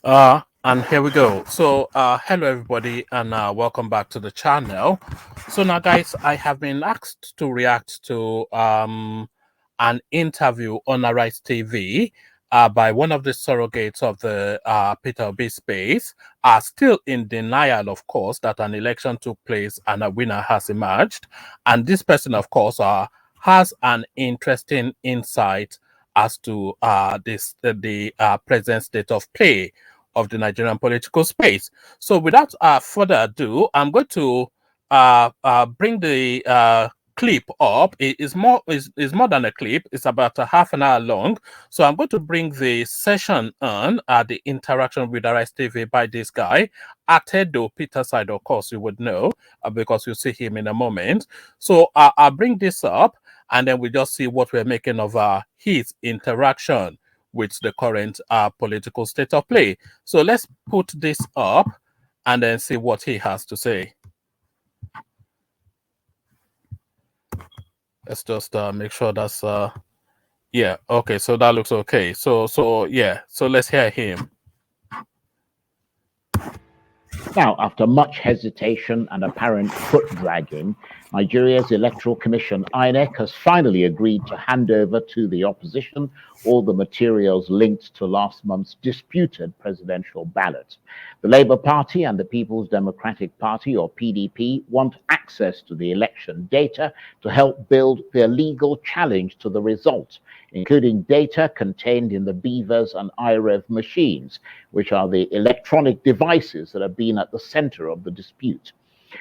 And here we go. So, hello everybody, and welcome back to the channel. So now, guys, I have been asked to react to an interview on Arise TV by one of the surrogates of the Peter Obi space. Are still in denial, of course, that an election took place and a winner has emerged. And this person, of course, has an interesting insight as to the present state of play of the Nigerian political space. So without further ado, I'm going to bring the clip up. It is more more than a clip. It's about a half an hour long. So I'm going to bring the session on the interaction with Arise TV by this guy, Atedo Peterside. Of course, you would know because you'll see him in a moment. So I'll bring this up, and then we just see what we're making of his interaction with the current political state of play. So let's put this up and then see what he has to say. Let's just make sure that's yeah, okay, so that looks okay. So yeah, so let's hear him. Now, after much hesitation and apparent foot dragging, Nigeria's Electoral Commission, INEC, has finally agreed to hand over to the opposition all the materials linked to last month's disputed presidential ballot. The Labour Party and the People's Democratic Party, or PDP, want access to the election data to help build their legal challenge to the result, including data contained in the Beavers and IREV machines, which are the electronic devices that have been at the center of the dispute.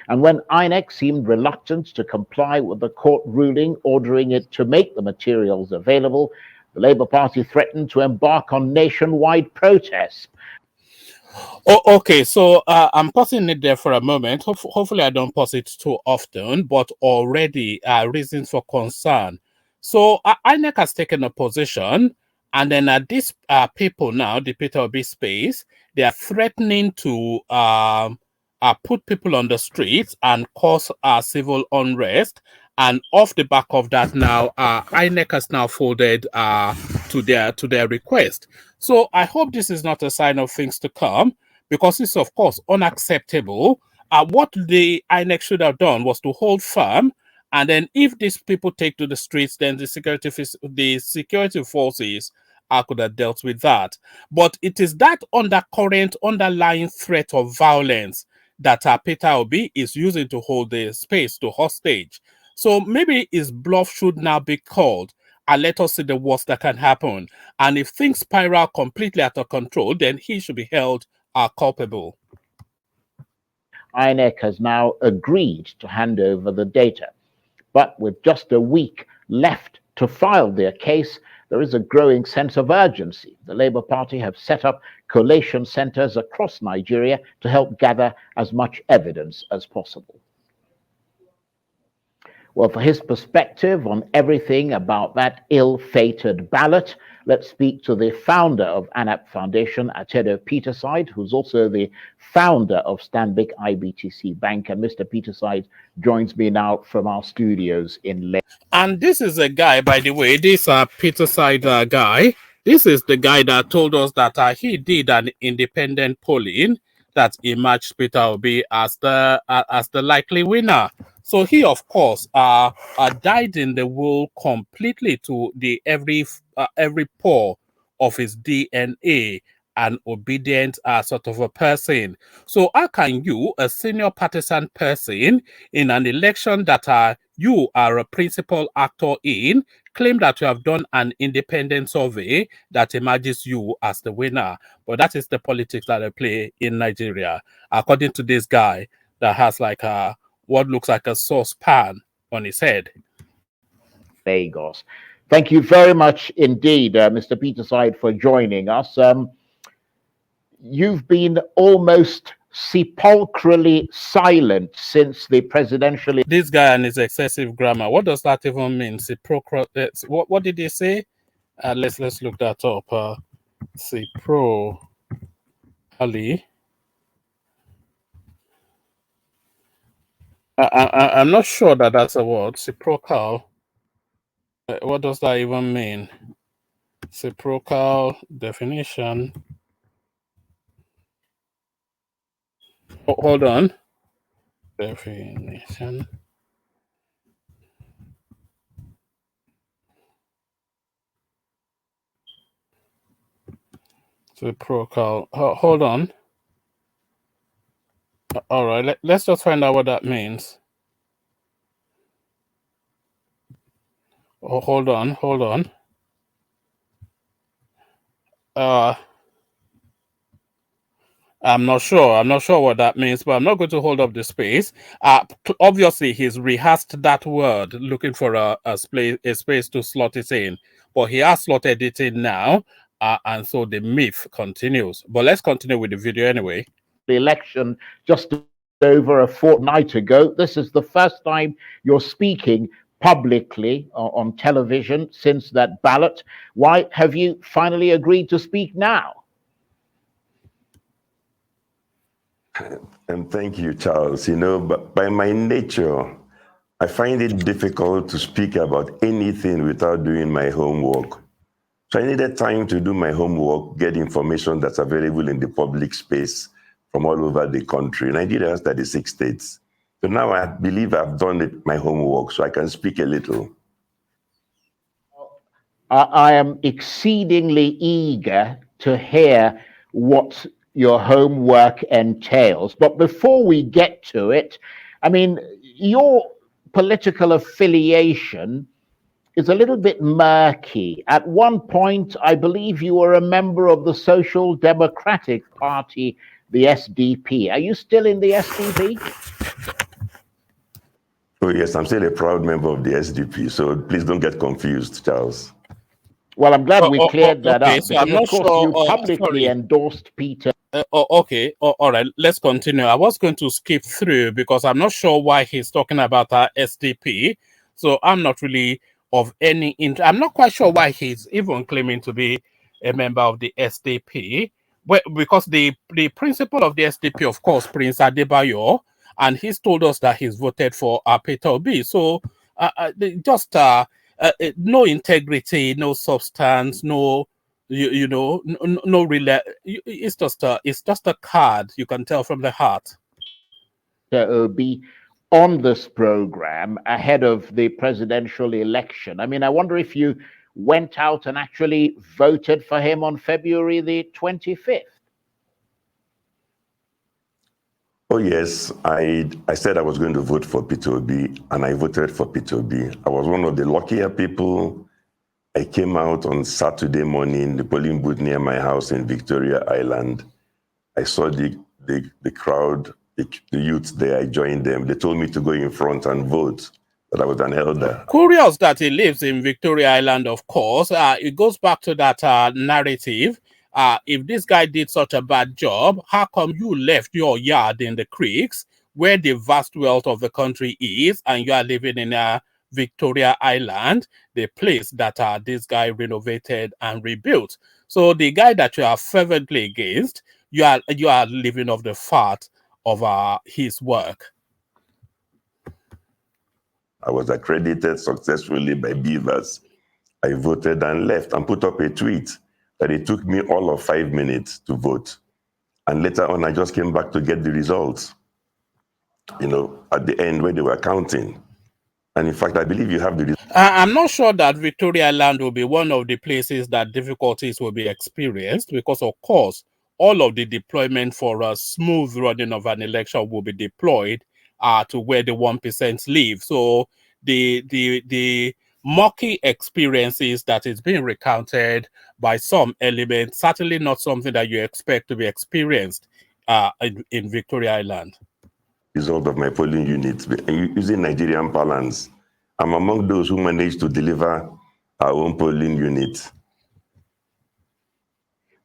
And when INEC seemed reluctant to comply with the court ruling ordering it to make the materials available, the Labour Party threatened to embark on nationwide protests. Oh, okay, so I'm pausing it there for a moment. Hopefully, I don't pause it too often, but already reasons for concern. So INEC has taken a position, and then these people now, the Peter Obi space, they are threatening to put people on the streets and cause civil unrest. And off the back of that, now INEC has now folded to their request. So I hope this is not a sign of things to come, because it's of course unacceptable. What the INEC should have done was to hold firm, and then if these people take to the streets, then the security forces could have dealt with that. But it is that undercurrent, underlying threat of violence that Peter Obi is using to hold the space to hostage. So maybe his bluff should now be called, and let us see the worst that can happen. And if things spiral completely out of control, then he should be held culpable. INEC has now agreed to hand over the data. But with just a week left to file their case, there is a growing sense of urgency. The Labour Party have set up collation centres across Nigeria to help gather as much evidence as possible. Well, for his perspective on everything about that ill-fated ballot, let's speak to the founder of ANAP Foundation, Atedo Peterside, who's also the founder of Stanbic IBTC Bank. And Mr. Peterside joins me now from our studios in Lagos. And this is a guy, by the way, this Peterside guy. This is the guy that told us that he did an independent polling that emerged Peter Obi as the likely winner. So he, of course, died in the wool completely to the every pore of his DNA, an obedient sort of a person. So how can you, a senior partisan person in an election that you are a principal actor in, claim that you have done an independent survey that emerges you as the winner? But that is the politics that they play in Nigeria, according to this guy that has like what looks like a saucepan on his head. Lagos. Thank you very much indeed, Mr. Peterside, for joining us. You've been almost sepulchrally silent since the presidential... This guy and his excessive grammar. What does that even mean? What did he say? Let's look that up. Ali. I'm not sure that that's a word. Reciprocal. What does that even mean? Reciprocal definition. Hold on. Definition. Reciprocal. Hold on. All right. Let's just find out what that means. Oh, hold on. Hold on. I'm not sure. I'm not sure what that means, but I'm not going to hold up the space. Obviously, he's rehearsed that word, looking for a space to slot it in. But he has slotted it in now, and so the myth continues. But let's continue with the video anyway. The election just over a fortnight ago. This is the first time you're speaking publicly on television since that ballot. Why have you finally agreed to speak now? And thank you, Charles. You know, but by my nature, I find it difficult to speak about anything without doing my homework. So I needed time to do my homework, get information that's available in the public space from all over the country. Nigeria has 36 states. So now I believe I've done my homework, so I can speak a little. I am exceedingly eager to hear what your homework entails. But before we get to it, I mean, your political affiliation is a little bit murky. At one point, I believe you were a member of the Social Democratic Party, the SDP. Are you still in the SDP? Oh, yes, I'm still a proud member of the SDP, so please don't get confused, Charles. Well, I'm glad we cleared that okay, up. So Because, I'm not of course, sure. you publicly endorsed Peter. Okay. All right. Let's continue. I was going to skip through because I'm not sure why he's talking about our SDP. So I'm not really of any interest. I'm not quite sure why he's even claiming to be a member of the SDP. Well, because the principal of the SDP, of course, Prince Adebayo, and he's told us that he's voted for Peter So just no integrity, no substance, no. You know, no real. It's just a card. You can tell from the heart. Obi on this program ahead of the presidential election. I mean, I wonder if you went out and actually voted for him on February the 25th. Oh, yes. I said I was going to vote for Peter Obi, and I voted for Peter Obi. I was one of the luckier people. I came out on Saturday morning, the polling booth near my house in Victoria Island. I saw the crowd, the youth there. I joined them. They told me to go in front and vote, that I was an elder. Curious that he lives in Victoria Island, of course. It goes back to that narrative. If this guy did such a bad job, how come you left your yard in the creeks where the vast wealth of the country is, and you are living in Victoria Island, the place that this guy renovated and rebuilt? So the guy that you are fervently against, you are living off the fat of his work. I was accredited successfully by Beavers. I voted and left and put up a tweet that it took me all of 5 minutes to vote. And later on, I just came back to get the results, you know, at the end where they were counting. And in fact, I believe you have the results. I'm not sure that Victoria Island will be one of the places that difficulties will be experienced because, of course, all of the deployment for a smooth running of an election will be deployed to where the 1% live. So the murky experiences that is being recounted by some elements, certainly not something that you expect to be experienced in Victoria Island. Result of my polling unit using Nigerian parlance. I'm among those who managed to deliver our own polling unit.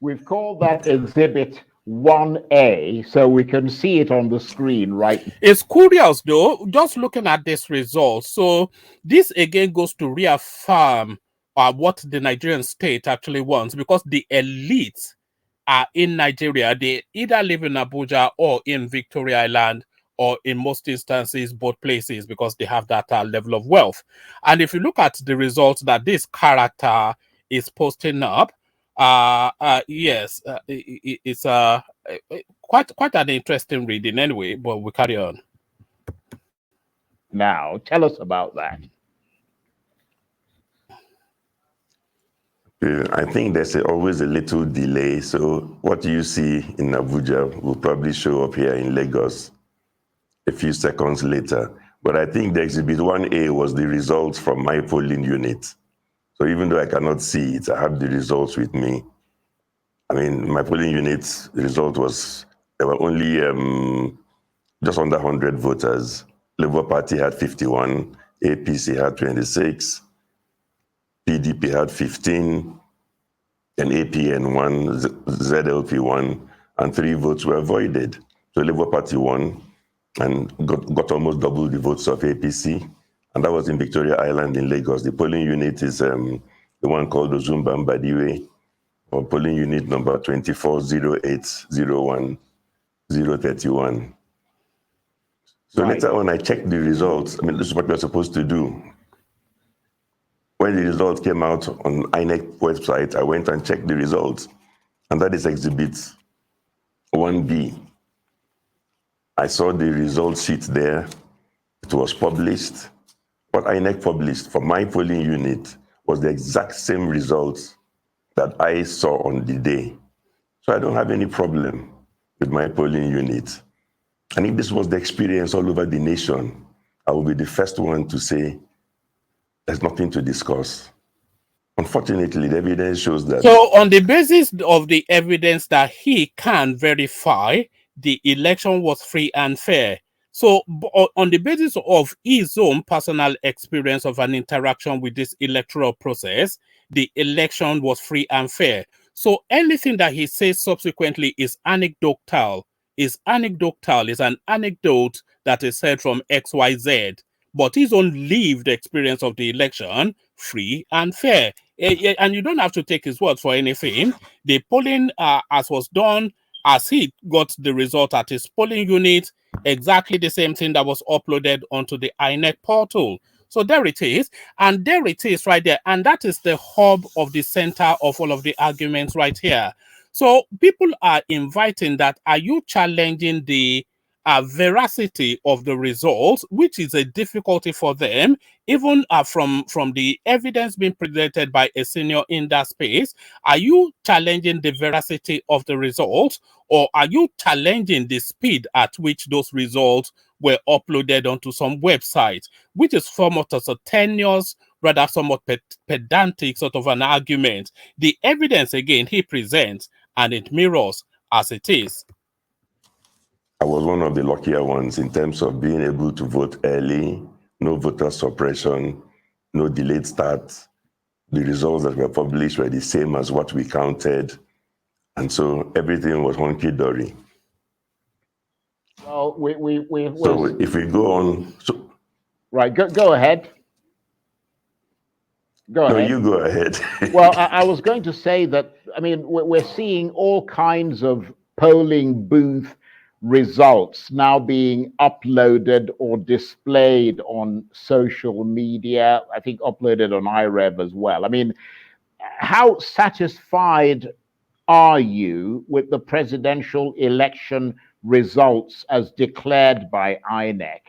We've called that Exhibit 1A, so we can see it on the screen right now. It's curious, though, just looking at this result. So this again goes to reaffirm what the Nigerian state actually wants, because the elites are in Nigeria. They either live in Abuja or in Victoria Island, or in most instances, both places, because they have that level of wealth. And if you look at the results that this character is posting up, Yes, it's quite an interesting reading anyway, but we carry on. Now, tell us about that. I think there's always a little delay. So what you see in Abuja will probably show up here in Lagos a few seconds later. But I think the Exhibit 1A was the results from my polling unit. So even though I cannot see it, I have the results with me. I mean, my polling unit's result was, there were only just under 100 voters. Labour Party had 51, APC had 26, PDP had 15, and APN won, ZLP won, and 3 votes were voided. So Labour Party won and got almost double the votes of APC. And that was in Victoria Island in Lagos. The polling unit is the one called Ozumba Mbadiwe, or polling unit number 240801-031. So Right. later on, I checked the results. I mean, this is what we're supposed to do. When the results came out on INEC website, I went and checked the results, and that is Exhibit 1B. I saw the result sheet there. It was published. What INEC published for my polling unit was the exact same results that I saw on the day. So I don't have any problem with my polling unit. And if this was the experience all over the nation, I will be the first one to say there's nothing to discuss. Unfortunately, the evidence shows that. So on the basis of the evidence that he can verify, the election was free and fair. So on the basis of his own personal experience of an interaction with this electoral process, the election was free and fair. So anything that he says subsequently is anecdotal, is an anecdote that is said from XYZ, but his own lived experience of the election, free and fair. And you don't have to take his word for anything. The polling, as was done, as he got the result at his polling unit, exactly the same thing that was uploaded onto the INEC portal. So there it is, and there it is right there, and that is the hub of the center of all of the arguments right here. So people are inviting that, are you challenging the veracity of the results, which is a difficulty for them, even from the evidence being presented by a senior in that space? Are you challenging the veracity of the results, or are you challenging the speed at which those results were uploaded onto some website, which is somewhat as a tenuous, rather somewhat pedantic sort of an argument? The evidence, again, he presents, and it mirrors as it is. I was one of the luckier ones in terms of being able to vote early, no voter suppression, no delayed start. The results that were published were the same as what we counted. And so everything was hunky-dory. Well, so if we go on... Right, go ahead. Go ahead. No, you go ahead. Well, I was going to say that, I mean, we're seeing all kinds of polling booth results now being uploaded or displayed on social media, I think uploaded on iRev as well. I mean, how satisfied are you with the presidential election results as declared by INEC?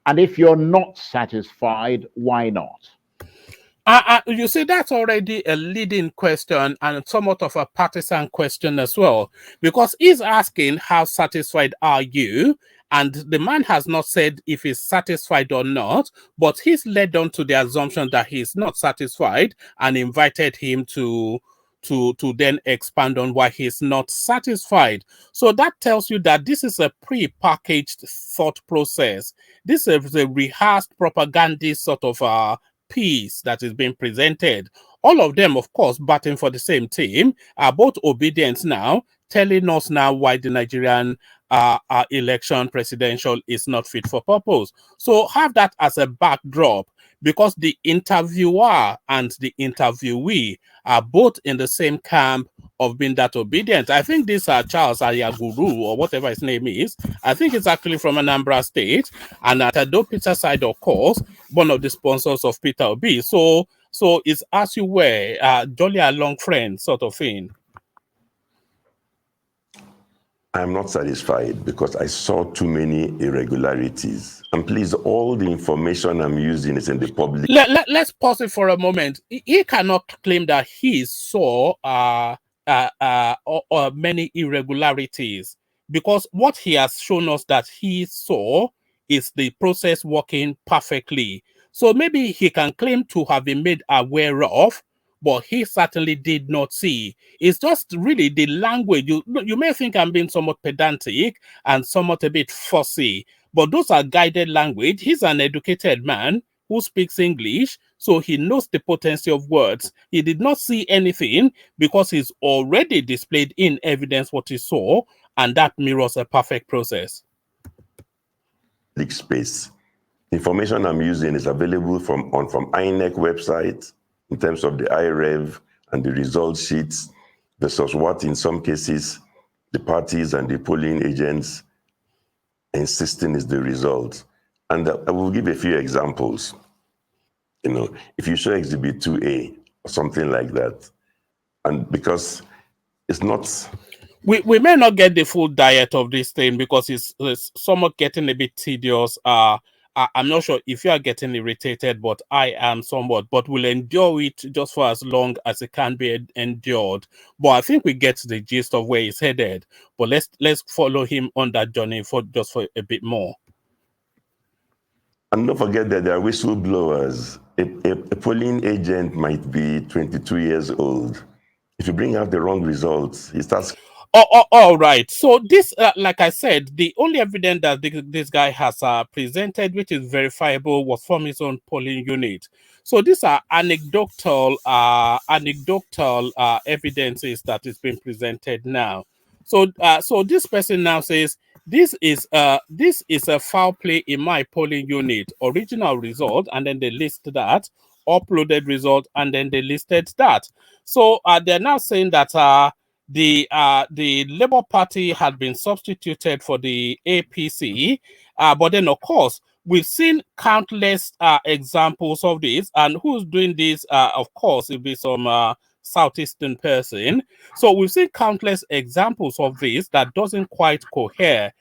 And if you're not satisfied, why not? You see, that's already a leading question and somewhat of a partisan question as well, because he's asking, how satisfied are you? And the man has not said if he's satisfied or not, but he's led on to the assumption that he's not satisfied and invited him to then expand on why he's not satisfied. So that tells you that this is a pre-packaged thought process. This is a rehearsed propagandist sort of piece that is being presented. All of them, of course, batting for the same team, are both obedient now, telling us now why the Nigerian election presidential is not fit for purpose. So have that as a backdrop, because the interviewer and the interviewee are both in the same camp of being that obedient. I think this Charles Ayaguru, or whatever his name is, I think it's actually from Anambra State, and Atedo Peterside, of course, one of the sponsors of Peter Obi. So it's as you were, jolly along friend sort of thing. I'm not satisfied because I saw too many irregularities. And please, all the information I'm using is in the public. Let's pause it for a moment. He cannot claim that he saw many irregularities, because what he has shown us that he saw is the process working perfectly. So maybe he can claim to have been made aware of, but he certainly did not see. It's just really the language. You may think I'm being somewhat pedantic and somewhat a bit fussy, but those are guided language. He's an educated man who speaks English, so he knows the potency of words. He did not see anything because he's already displayed in evidence what he saw, and that mirrors a perfect process. Space. Information I'm using is available from INEC website in terms of the IREV and the result sheets versus what in some cases the parties and the polling agents insisting is the result. And I will give a few examples. You know, if you show Exhibit 2A or something like that, and because it's not... We may not get the full diet of this thing because it's somewhat getting a bit tedious. I'm not sure if you are getting irritated, but I am somewhat. But we'll endure it just for as long as it can be endured. But I think we get the gist of where he's headed. But let's follow him on that journey for a bit more. And don't forget that there are whistleblowers. A polling agent might be 22 years old. If you bring out the wrong results, he starts... All right. So this, like I said, the only evidence that this guy has presented, which is verifiable, was from his own polling unit. So these are anecdotal evidences that is being presented now. So so this person now says this is a foul play in my polling unit. Original result, and then they list that. Uploaded result, and then they listed that. So they're now saying that the Labour Party had been substituted for the APC, but then of course we've seen countless examples of this, and who's doing this? Of course, it'll be some southeastern person. So we've seen countless examples of this that doesn't quite cohere.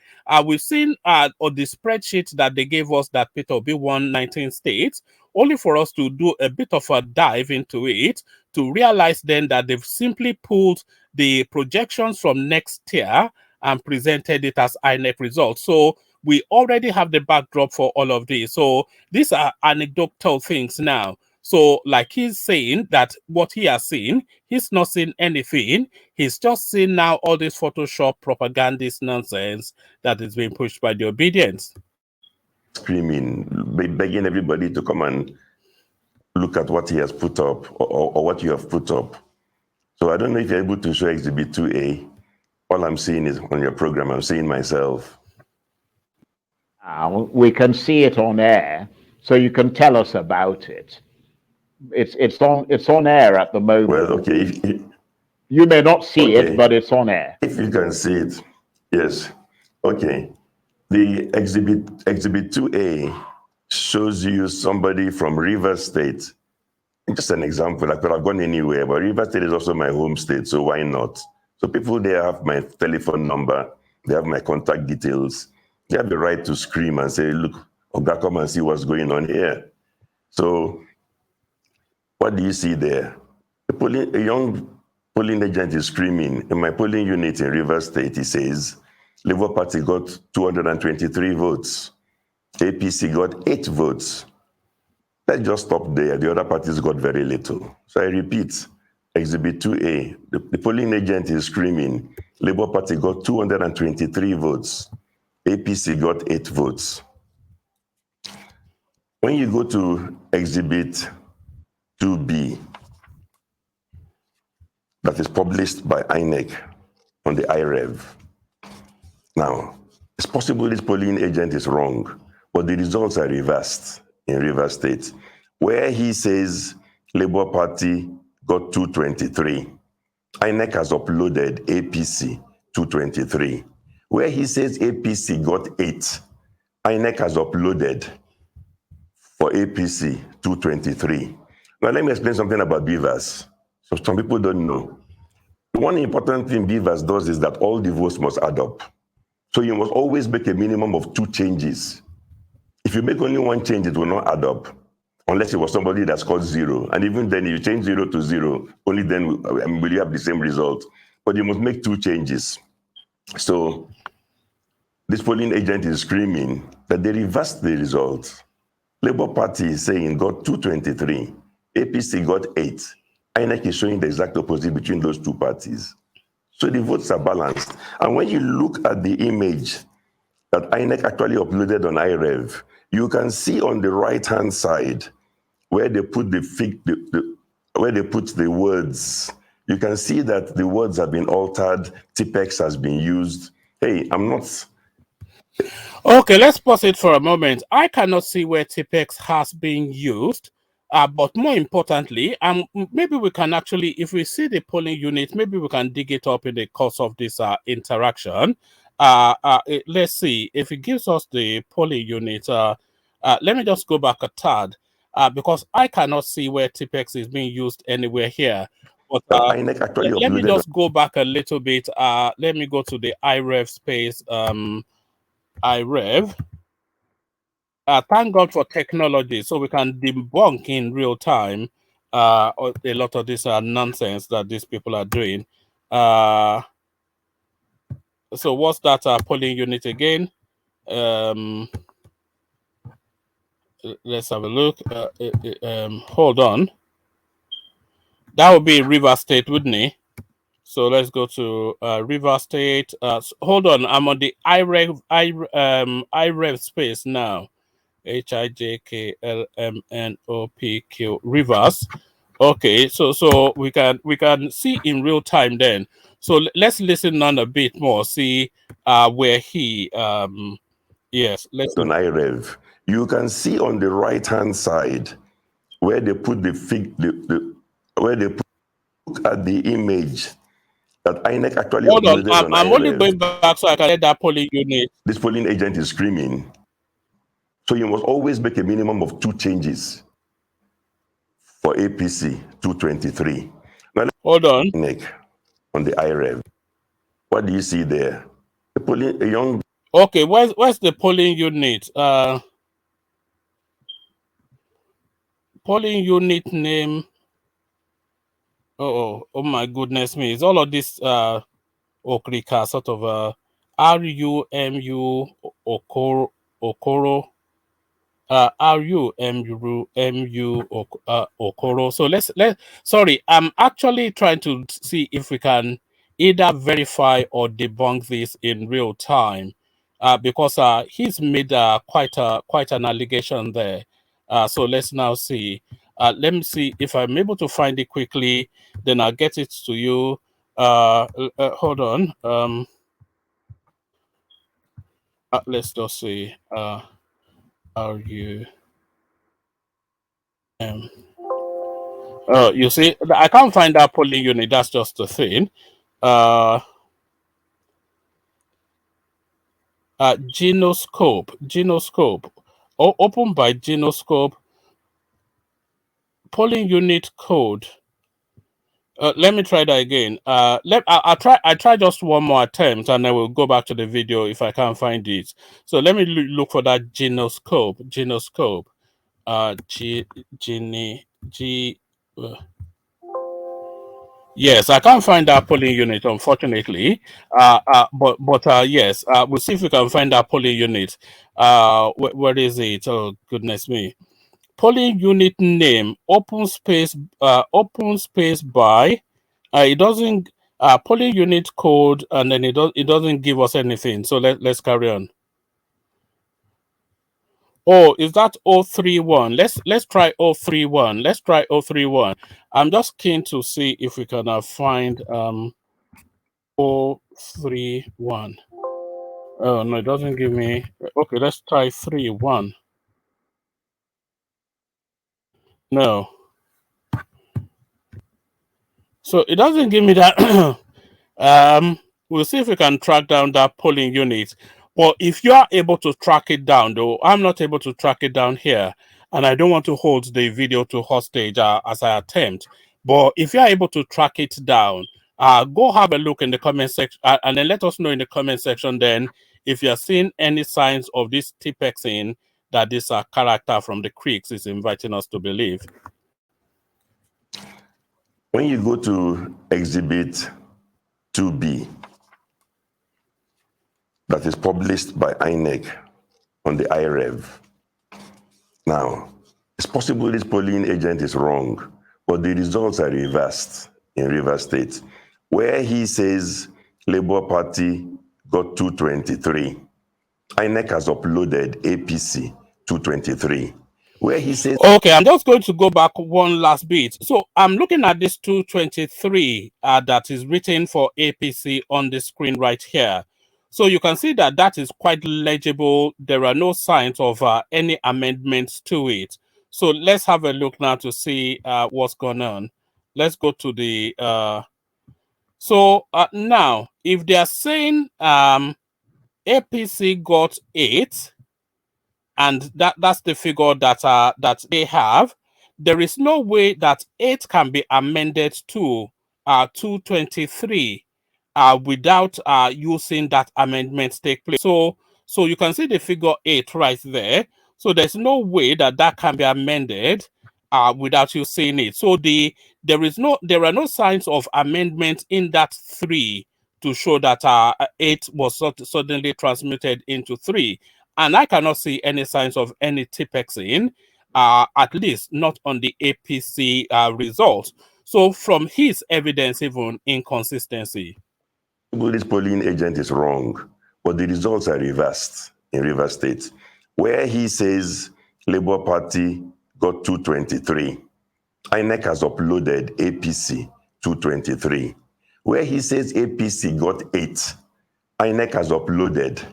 We've seen on the spreadsheet that they gave us that Peter Obi won 19 states, only for us to do a bit of a dive into it to realize then that they've simply pulled the projections from next year and presented it as INEC results. So we already have the backdrop for all of this. So these are anecdotal things now. So like he's saying that what he has seen, he's not seen anything. He's just seen now all this Photoshop propagandist nonsense that is being pushed by the obedience. Screaming, begging everybody to come and look at what he has put up or what you have put up. So I don't know if you're able to show Exhibit 2A. All I'm seeing is on your program, I'm seeing myself. We can see it on air, so you can tell us about it. It's on air at the moment. Well, okay. You may not see it, but it's on air. If you can see it, yes. Okay. The Exhibit 2A shows you somebody from Rivers State. Just an example, I could have gone anywhere, but Rivers State is also my home state, so why not? So people there have my telephone number, they have my contact details. They have the right to scream and say, look, Oga, come and see what's going on here. So what do you see there? A young polling agent is screaming. In my polling unit in Rivers State, he says, Labour Party got 223 votes. APC got 8 votes. Let's just stop there. The other parties got very little. So I repeat, Exhibit 2A, the polling agent is screaming, Labour Party got 223 votes. APC got 8 votes. When you go to Exhibit 2B, that is published by INEC on the IREV. Now, it's possible this polling agent is wrong, but the results are reversed in Rivers State, where he says Labour Party got 223. INEC has uploaded APC 223. Where he says APC got 8, INEC has uploaded for APC 223. Now let me explain something about beavers. So some people don't know. One important thing Beavers does is that all the votes must add up. So you must always make a minimum of 2 changes. If you make only 1 change, it will not add up, unless it was somebody that scored 0. And even then, if you change 0 to 0, only then will you have the same result. But you must make 2 changes. So this polling agent is screaming that they reversed the results. Labour Party is saying got 223, APC got 8. INEC is showing the exact opposite between those 2 parties. So the votes are balanced. And when you look at the image that INEC actually uploaded on iRev, you can see on the right-hand side where they put where they put the words. You can see that the words have been altered. Tipex has been used. Hey, I'm not. Okay, let's pause it for a moment. I cannot see where Tipex has been used. But more importantly, maybe we can actually, if we see the polling unit, maybe we can dig it up in the course of this interaction. Let's see if it gives us the polling unit. Let me just go back a tad because I cannot see where Tipex is being used anywhere here. But INEC actually let me just go back a little bit. Let me go to the iRev space. iRev. Thank God for technology, so we can debunk in real time a lot of this nonsense that these people are doing. So what's that polling unit again? Let's have a look. Hold on. That would be River State, wouldn't it? So let's go to River State. Hold on, I'm on the iRev space now. HIJKLMNOPQ Rivers. Okay, so we can see in real time then. So let's listen on a bit more, see where he yes, let's on iRev. You can see on the right-hand side where they put where they look at the image that INEC actually uploaded on I'm iRev. only going back so I can get that polling unit. This polling agent is screaming. So you must always make a minimum of 2 changes for APC 223. Now, hold on. INEC on the iRev. What do you see there? The polling, a young. Okay, where's the polling unit? Polling unit name. Oh my goodness me! It's all of this Okrika sort of RUMU Okoro RUMU Okoro. So sorry, I'm actually trying to see if we can either verify or debunk this in real time, because he's made quite an allegation there. So let's now see. Let me see if I'm able to find it quickly. Then I'll get it to you. Hold on. Let's just see. RU. You see, I can't find that polling unit. That's just the thing. Genoscope. Open by Genoscope. Polling unit code. Let me try that again. I'll try just one more attempt, and then we'll go back to the video if I can't find it. So let me look for that Genoscope. Yes, I can't find that polling unit, unfortunately. But yes, we'll see if we can find that polling unit. Where is it? Oh goodness me! Polling unit name open space by. It doesn't polling unit code, and then it doesn't give us anything. So let's carry on. Oh, is that 031? Let's try 031. Let's try 031. I'm just keen to see if we can find 031. Oh no, it doesn't give me. Okay, let's try 31. No. So it doesn't give me that. We'll see if we can track down that polling unit. But if you are able to track it down, though, I'm not able to track it down here, and I don't want to hold the video to hostage as I attempt. But if you are able to track it down, Go have a look in the comment section and then let us know in the comment section then if you're seeing any signs of this Tipex that this character from the Creeks is inviting us to believe. When you go to Exhibit 2B, that is published by INEC on the IREV. Now, it's possible this polling agent is wrong, but the results are reversed in Rivers State, where he says Labour Party got 223. INEC has uploaded APC 223, where he says... Okay, I'm just going to go back one last bit. So I'm looking at this 223 that is written for APC on the screen right here. So you can see that that is quite legible. There are no signs of any amendments to it. So let's have a look now to see what's going on. Let's go to the... now, if they are saying APC got 8, and that's the figure that that they have, there is no way that 8 can be amended to 223 without using that amendment take place. So you can see the figure 8 right there. So there's no way that that can be amended without you seeing it. So there are no signs of amendment in that 3 to show that 8 was suddenly transmuted into 3. And I cannot see any signs of any Tipex at least not on the APC results. So from his evidence, even inconsistency. This polling agent is wrong, but the results are reversed in Rivers State, where he says Labour Party got 223. INEC has uploaded APC 223, where he says APC got 8. INEC has uploaded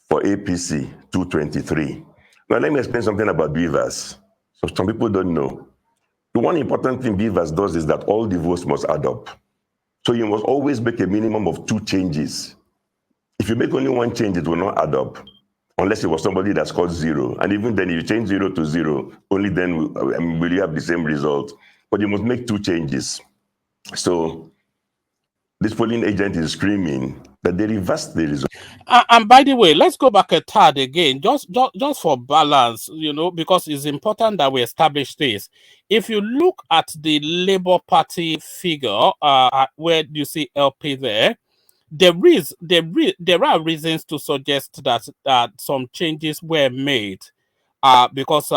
for APC 223. Now let me explain something about Beavers. So some people don't know. The one important thing Beavers does is that all the votes must add up. So you must always make a minimum of 2 changes. If you make only 1 change, it will not add up, unless it was somebody that scored 0. And even then, if you change 0 to 0, only then will you have the same result. But you must make 2 changes. So this polling agent is screaming that they reversed the result. And by the way, let's go back a tad again, just for balance, because it's important that we establish this. If you look at the Labour Party figure, where you see LP there, there are reasons to suggest that some changes were made, because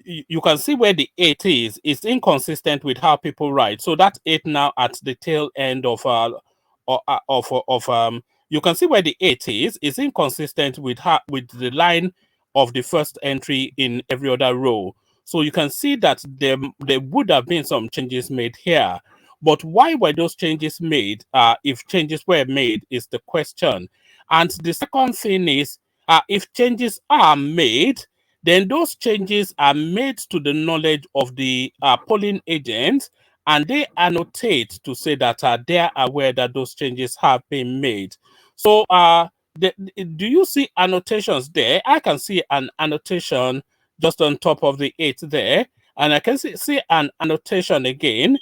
you can see where the 8 is. It's inconsistent with how people write. So that 8 now at the tail end of you can see where the 8 is. It's inconsistent with the line of the first entry in every other row. So you can see that there would have been some changes made here. But why were those changes made? If changes were made is the question. And the second thing is, if changes are made, then those changes are made to the knowledge of the polling agents, and they annotate to say that they are aware that those changes have been made. So do you see annotations there? I can see an annotation just on top of the 8 there, and I can see an annotation again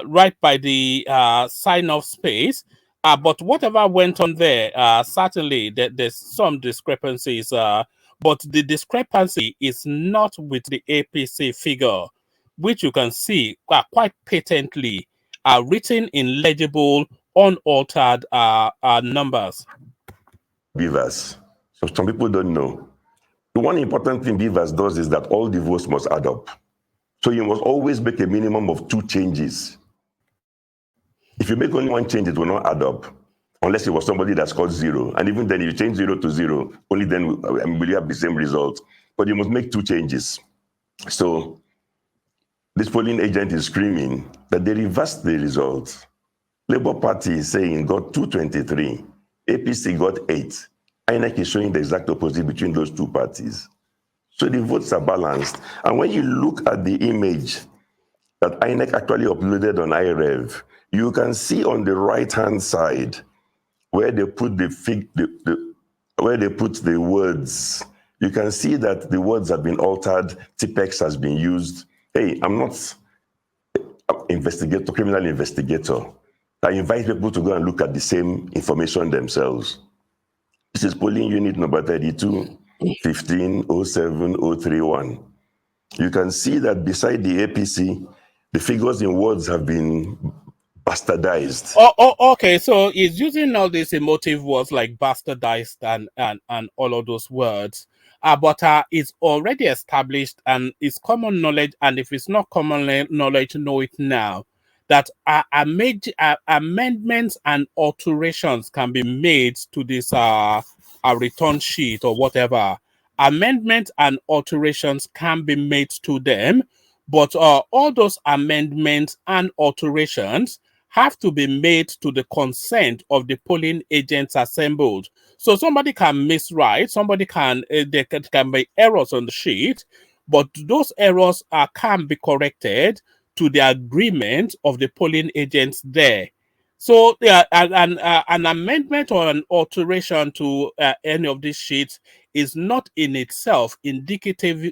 right by the sign-off space. But whatever went on there, certainly there's some discrepancies, but the discrepancy is not with the APC figure, which you can see quite patently written in legible, unaltered numbers. Beavers. So some people don't know. The one important thing Beavers does is that all the votes must add up. So you must always make a minimum of 2 changes. If you make only 1 change, it will not add up, unless it was somebody that scored 0. And even then, if you change 0 to 0, only then will you have the same result. But you must make 2 changes. So this polling agent is screaming that they reversed the results. Labour Party is saying got 223. APC got 8. INEC is showing the exact opposite between those 2 parties. So the votes are balanced. And when you look at the image that INEC actually uploaded on IREV, you can see on the right-hand side where they put where they put the words. You can see that the words have been altered. Tipex has been used. Hey, I'm not investigator, criminal investigator, that invites people to go and look at the same information themselves. This is polling unit number 32, 15, 07, 031. You can see that beside the APC, the figures in words have been bastardized. Okay. So he's using all these emotive words like bastardized and all of those words. But it's already established and it's common knowledge. And if it's not common knowledge, know it now, that amendments and alterations can be made to this a return sheet or whatever. Amendments and alterations can be made to them, but all those amendments and alterations have to be made to the consent of the polling agents assembled. So somebody can miswrite, somebody can, there can be errors on the sheet, but those errors can be corrected to the agreement of the polling agents there. So an amendment or an alteration to any of these sheets is not in itself indicative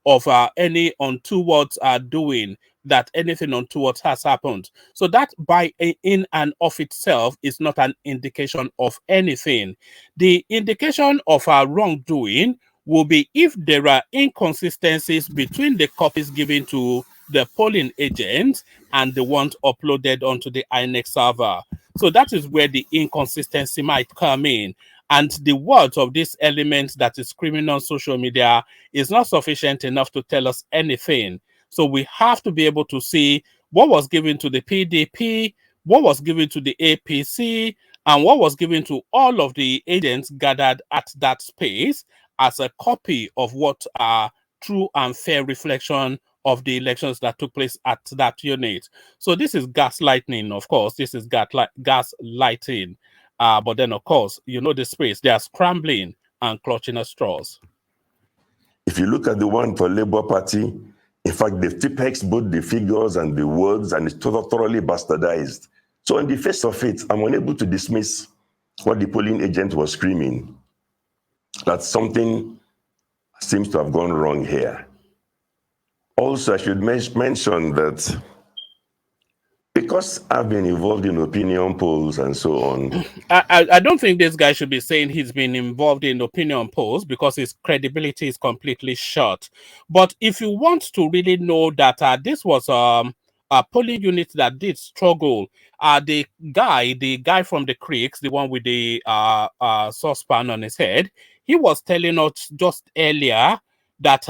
of any untoward doing, that anything untoward has happened. So that by in and of itself is not an indication of anything. The indication of wrongdoing will be if there are inconsistencies between the copies given to the polling agent and the ones uploaded onto the Inec'S server. So that is where the inconsistency might come in. And the words of this element that is screaming on social media is not sufficient enough to tell us anything. So we have to be able to see what was given to the PDP, what was given to the APC, and what was given to all of the agents gathered at that space as a copy of what are true and fair reflection of the elections that took place at that unit. So this is gaslighting, of course. This is gaslighting. But then, of course, you know the space. They are scrambling and clutching at straws. If you look at the one for Labour Party, in fact, they've tipexed both the figures and the words, and it's thoroughly bastardized. So in the face of it, I'm unable to dismiss what the polling agent was screaming, that something seems to have gone wrong here. Also, I should mention that because I've been involved in opinion polls and so on. I don't think this guy should be saying he's been involved in opinion polls, because his credibility is completely shot. But if you want to really know that this was a polling unit that did struggle, the guy from the creeks, the one with the saucepan on his head, he was telling us just earlier that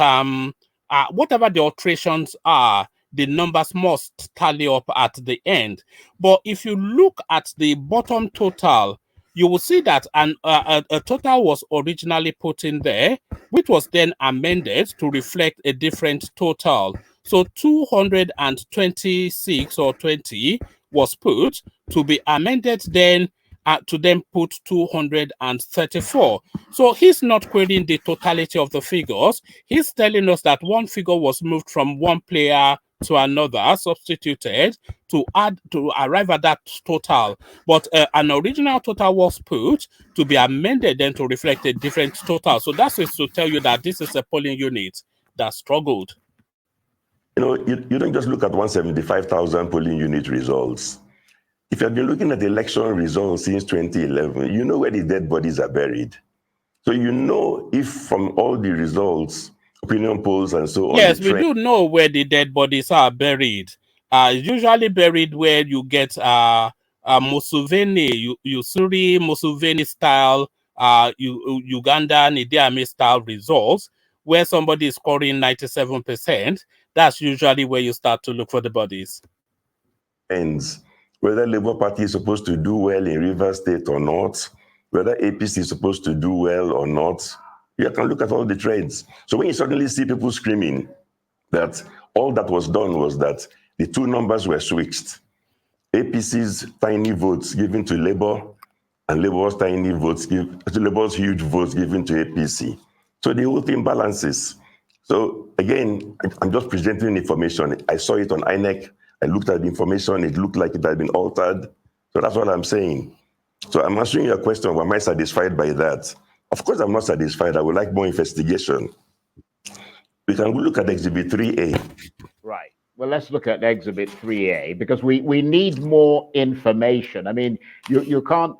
whatever the alterations are, the numbers must tally up at the end. But if you look at the bottom total, you will see that a total was originally put in there, which was then amended to reflect a different total. So 226 or 20 was put to be amended then to then put 234. So he's not querying the totality of the figures. He's telling us that one figure was moved from one player to another, substituted to arrive at that total. But an original total was put to be amended then to reflect a different total. So that's just to tell you that this is a polling unit that struggled. You know, you don't just look at 175,000 polling unit results. If you've been looking at the election results since 2011, you know where the dead bodies are buried. So you know if from all the results, opinion polls and so on. Yes, we do know where the dead bodies are buried. Usually buried where you get Museveni, Yusuri Museveni style, Uganda Idi Amin style results, where somebody is scoring 97%. That's usually where you start to look for the bodies. Whether Labour Party is supposed to do well in Rivers State or not, whether APC is supposed to do well or not, you can look at all the trends. So when you suddenly see people screaming that all that was done was that the two numbers were switched, APC's tiny votes given to Labour and Labour's tiny votes, Labour's huge votes given to APC. So the whole thing balances. So again, I'm just presenting information. I saw it on Inec. I looked at the information. It looked like it had been altered. So that's what I'm saying. So I'm answering your question, am I satisfied by that? Of course, I'm not satisfied. I would like more investigation. We can look at Exhibit 3A. Right. Well, let's look at Exhibit 3A because we need more information. I mean, you can't,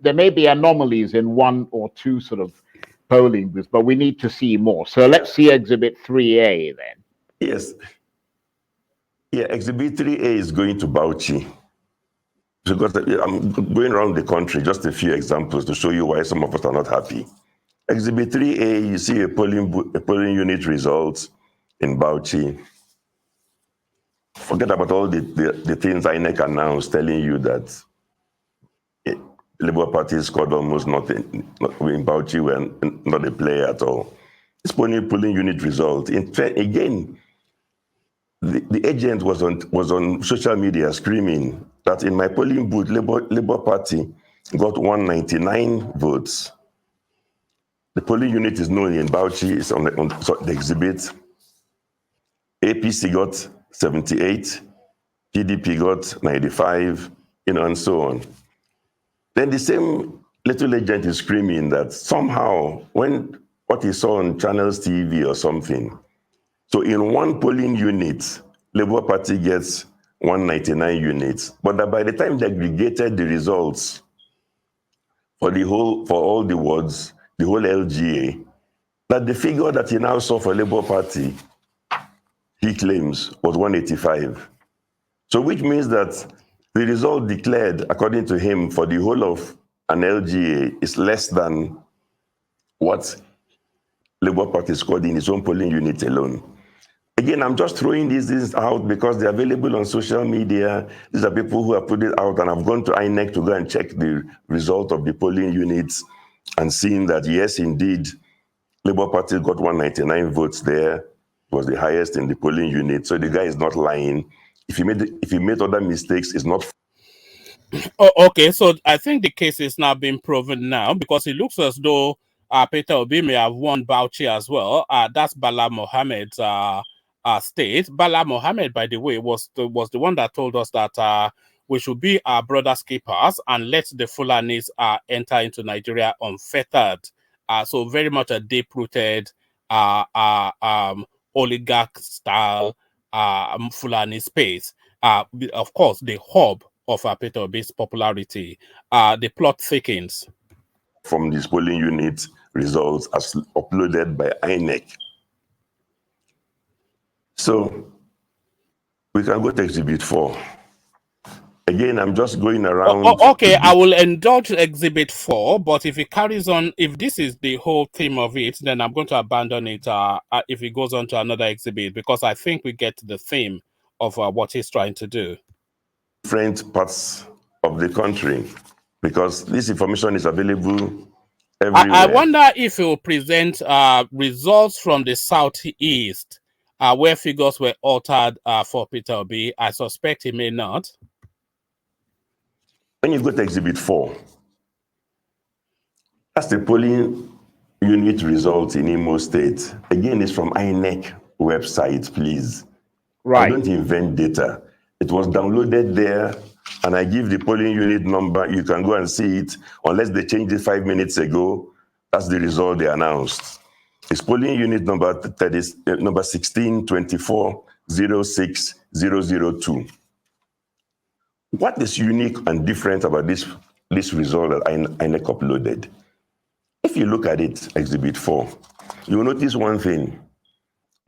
there may be anomalies in one or two sort of polling booths, but we need to see more. So let's see Exhibit 3A then. Yes. Yeah, Exhibit 3A is going to Bauchi. Because I'm going around the country, just a few examples to show you why some of us are not happy. Exhibit 3A, you see a polling unit results in Bauchi. Forget about all the things INEC announced telling you that Labour Party scored almost nothing. In Bauchi, we're not a player at all. This polling unit result, again, the agent was on social media screaming that in my polling booth, Labour Party got 199 votes. The polling unit is known in Bauchi, it's on the exhibit. APC got 78, PDP got 95, and so on. Then the same little agent is screaming that somehow, when what he saw on Channels TV or something, so in one polling unit, Labour Party gets 199 units, but that by the time they aggregated the results for all the wards, the whole LGA, that the figure that he now saw for Labour Party, he claims, was 185. So which means that the result declared, according to him, for the whole of an LGA is less than what Labour Party scored in its own polling unit alone. Again, I'm just throwing these things out because they're available on social media. These are people who have put it out, and I've gone to INEC to go and check the result of the polling units and seen that, yes, indeed, Labour Party got 199 votes there. It was the highest in the polling unit. So the guy is not lying. If he made other mistakes, it's not. Oh, okay, so I think the case is now being proven now because it looks as though Peter Obi may have won Bauchi as well. That's Bala Mohammed's state. Bala Mohammed, by the way, was the one that told us that we should be our brother's keepers and let the Fulanis enter into Nigeria unfettered. So very much a deep-rooted oligarch-style Fulani space. Of course, the hub of Peter Obi's popularity. The plot thickens. From these polling unit results as uploaded by INEC. So we can go to Exhibit 4. Again, I'm just going around. Okay, I will indulge Exhibit 4, but if it carries on, if this is the whole theme of it, then I'm going to abandon it if it goes on to another exhibit, because I think we get the theme of what he's trying to do. Different parts of the country, because this information is available everywhere. I wonder if he will present results from the Southeast, where figures were altered for Peter Obi. I suspect he may not. When you go to Exhibit 4, that's the polling unit results in Imo State. Again, it's from INEC website, please. Right. I don't invent data. It was downloaded there, and I give the polling unit number. You can go and see it, unless they changed it 5 minutes ago. That's the result they announced. It's polling unit number 1624060002. What is unique and different about this result that INEC uploaded? If you look at it, Exhibit 4, you'll notice one thing.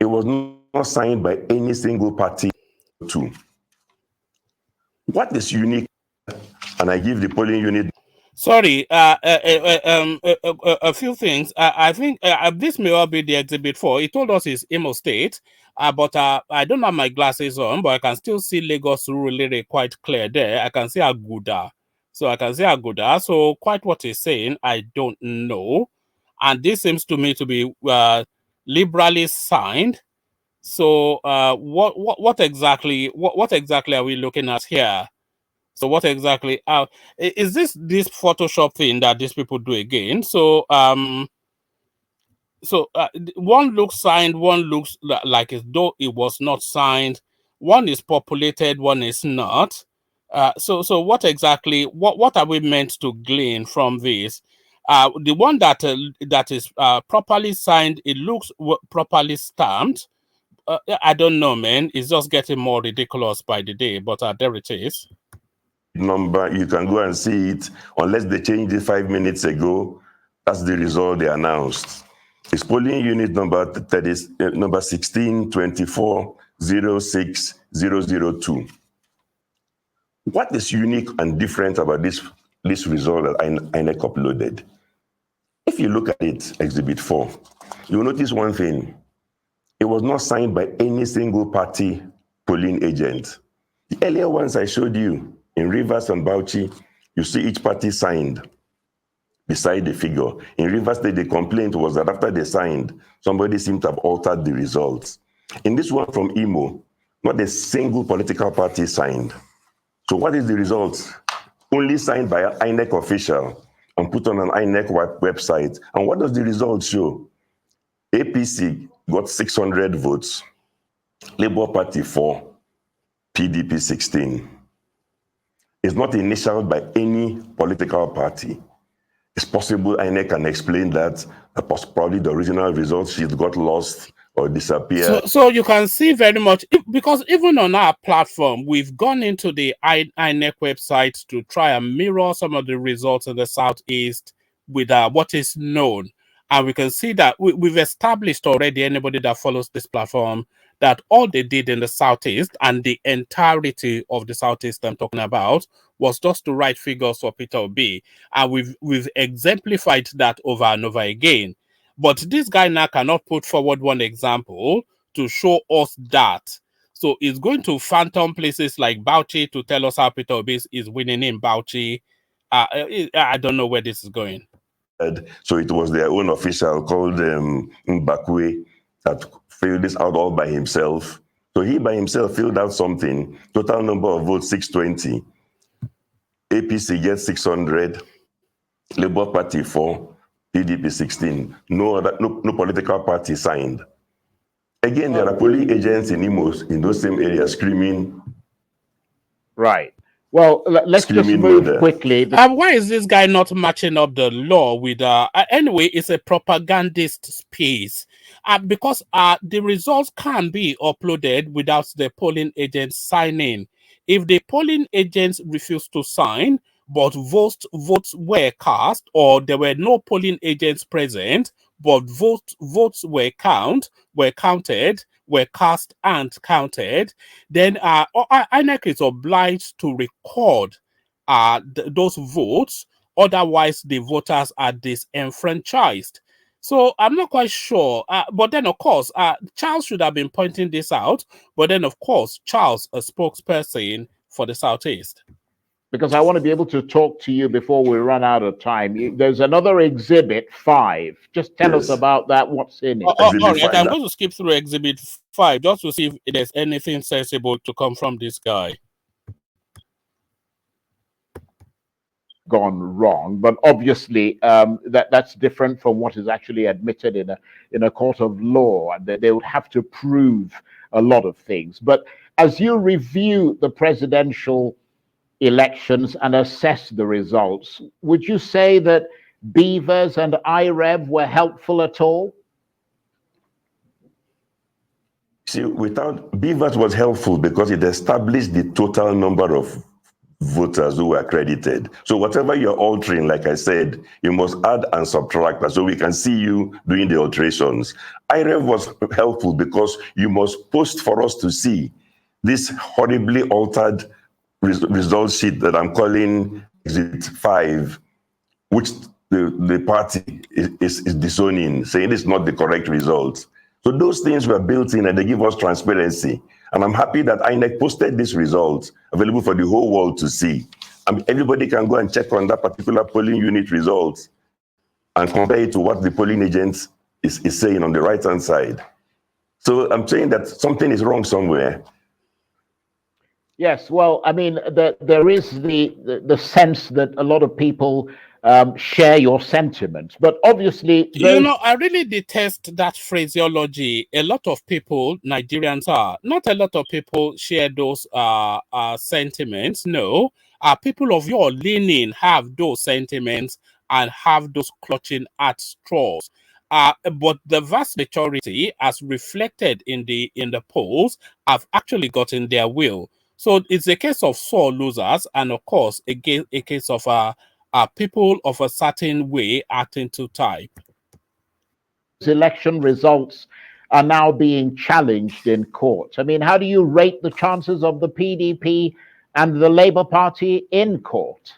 It was not signed by any single party. What is unique? And I give the polling unit. Sorry, a few things. I think this may all be the Exhibit 4. He told us it's Imo State, but I don't have my glasses on, but I can still see Lagos really quite clear there. I can see Aguda. So I can see Aguda. So quite what he's saying, I don't know. And this seems to me to be liberally signed. So what exactly are we looking at here? So what exactly is this Photoshop thing that these people do again? So one looks signed, one looks like as though it was not signed. One is populated, one is not. So what exactly what are we meant to glean from this? The one that is properly signed, it looks properly stamped. I don't know, man. It's just getting more ridiculous by the day, but there it is. Number, you can go and see it. Unless they changed it 5 minutes ago, that's the result they announced. It's polling unit number 1624060002. What is unique and different about this result that INEC uploaded? If you look at it, Exhibit 4, you'll notice one thing. It was not signed by any single party polling agent. The earlier ones I showed you, in Rivers and Bauchi, you see each party signed beside the figure. In Rivers State, the complaint was that after they signed, somebody seemed to have altered the results. In this one from Imo, not a single political party signed. So what is the result? Only signed by an INEC official and put on an INEC website. And what does the result show? APC got 600 votes, Labour Party 4, PDP 16. It's not initialed by any political party. It's possible INEC can explain that probably the original result sheet got lost or disappeared. So you can see very much, because even on our platform, we've gone into the INEC website to try and mirror some of the results in the Southeast with what is known. And we can see that we've established already, anybody that follows this platform, that all they did in the Southeast and the entirety of the Southeast I'm talking about was just to write figures for Peter Obi. And we've exemplified that over and over again. But this guy now cannot put forward one example to show us that. So he's going to phantom places like Bauchi to tell us how Peter Obi is winning in Bauchi. I don't know where this is going. So it was their own official called Mbakwe that filled this out all by himself. So he by himself filled out something. Total number of votes 620. APC gets 600. Labour Party 4. PDP 16. No political party signed. Again, there are polling agents in those same areas screaming. Right. Well, let's just move quickly. Why is this guy not matching up the law with... anyway, it's a propagandist space. Because the results can be uploaded without the polling agents signing. If the polling agents refuse to sign, but votes were cast, or there were no polling agents present, but votes were counted, were cast and counted, then INEC is obliged to record those votes. Otherwise, the voters are disenfranchised. So I'm not quite sure. But then, of course, Charles should have been pointing this out. But then, of course, Charles, a spokesperson for the Southeast. Because I want to be able to talk to you before we run out of time. There's another Exhibit 5. Just tell us about that. What's in it? All right, I'm going to skip through Exhibit 5 just to see if there's anything sensible to come from this guy. Gone wrong, but obviously that's different from what is actually admitted in a court of law, and that they would have to prove a lot of things. But as you review the presidential elections and assess the results, would you say that Beavers and IREV were helpful at all? See, without Beavers was helpful because it established the total number of voters who were accredited. So whatever you're altering, like I said, you must add and subtract that so we can see you doing the alterations. IREV was helpful because you must post for us to see this horribly altered result sheet that I'm calling Exhibit 5, which the party is disowning, saying it's not the correct result. So those things were built in and they give us transparency. And I'm happy that INEC posted this result available for the whole world to see. Everybody can go and check on that particular polling unit result and compare it to what the polling agent is saying on the right-hand side. So I'm saying that something is wrong somewhere. Yes, well, I mean, there is the sense that a lot of people share your sentiments, but obviously... You know, I really detest that phraseology. A lot of people, Nigerians are, not a lot of people share those sentiments. No, people of your leaning have those sentiments and have those clutching at straws. but the vast majority, as reflected in the polls, have actually gotten their will. So it's a case of sore losers, and of course, again, a case of people of a certain way acting to type. Election results are now being challenged in court. I mean, how do you rate the chances of the PDP and the Labour Party in court?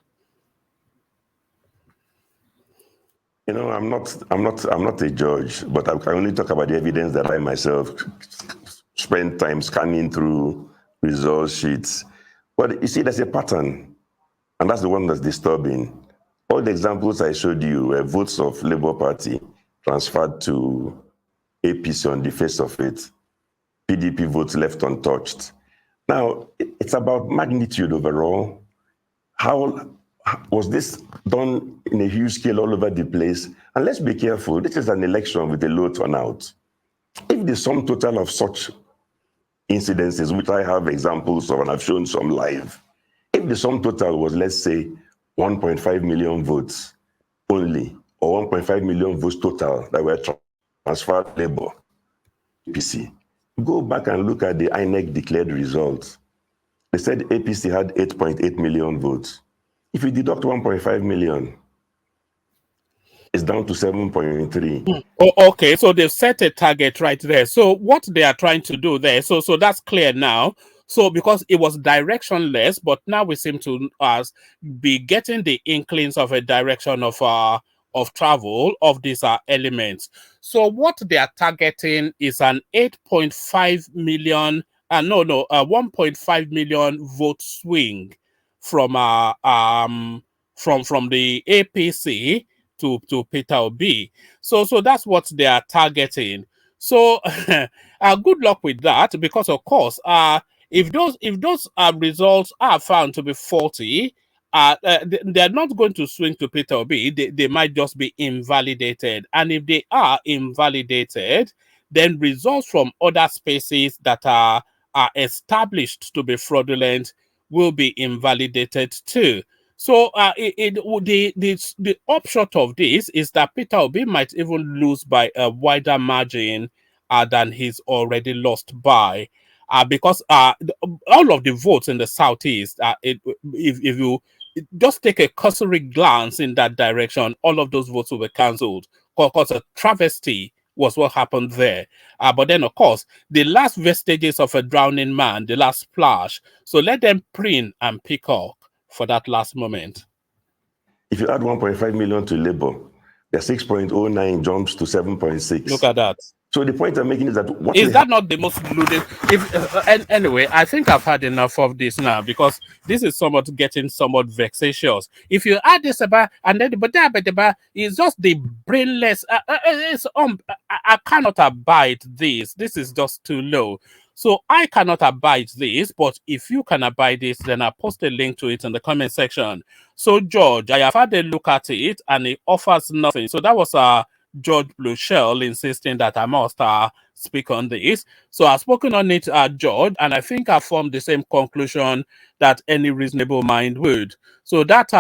You know, I'm not a judge, but I can only talk about the evidence that I myself spent time scanning through result sheets. But you see, there's a pattern, and that's the one that's disturbing. All the examples I showed you were votes of Labour Party transferred to APC on the face of it. PDP votes left untouched. Now, it's about magnitude overall. How was this done in a huge scale all over the place? And let's be careful, this is an election with a low turnout. If the sum total of such incidences, which I have examples of and I've shown some live, if the sum total was, let's say, 1.5 million votes only, or 1.5 million votes total that were transferred to Labour, APC, go back and look at the INEC declared results. They said APC had 8.8 million votes. If you deduct 1.5 million, it's down to 7.3. Oh, okay, so they've set a target right there. So what they are trying to do there, so that's clear now. So because it was directionless, but now we seem to be getting the inklings of a direction of travel of these elements. So what they are targeting is an 8.5 million, 1.5 million vote swing from the APC to Peter Obi. So that's what they are targeting. So good luck with that, because of course, if those results are found to be faulty, they're not going to swing to Peter Obi. They might just be invalidated. And if they are invalidated, then results from other spaces that are established to be fraudulent will be invalidated too. So the upshot of this is that Peter Obi might even lose by a wider margin than he's already lost by. Because all of the votes in the Southeast, if you just take a cursory glance in that direction, all of those votes will be cancelled. Because a travesty was what happened there. But then, of course, the last vestiges of a drowning man, the last splash. So let them preen and peacock for that last moment. If you add 1.5 million to Labour, the 6.09 jumps to 7.6. Look at that. So the point I'm making is that is that not the most ludicrous? Anyway, I think I've had enough of this now, because this is getting somewhat vexatious. If you add this about and then it's just the brainless. I cannot abide this. This is just too low. So I cannot abide this, but if you can abide this, then I'll post a link to it in the comment section. So George, I have had a look at it and it offers nothing. So that was George Blueshell insisting that I must speak on this. So I've spoken on it, George, and I think I formed the same conclusion that any reasonable mind would. So that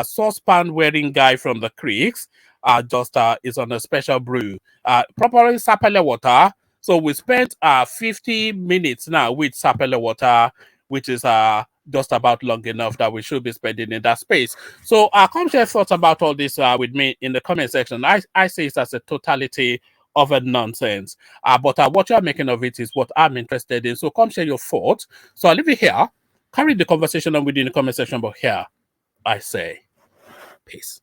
saucepan wearing guy from the creeks just is on a special brew. Properly sapele water. So we spent 50 minutes now with sapele water, which is just about long enough that we should be spending in that space. So come share thoughts about all this with me in the comment section. I say it as a totality of a nonsense. But what you're making of it is what I'm interested in. So come share your thoughts. So I'll leave it here. Carry the conversation on within the comment section. But here, I say, peace.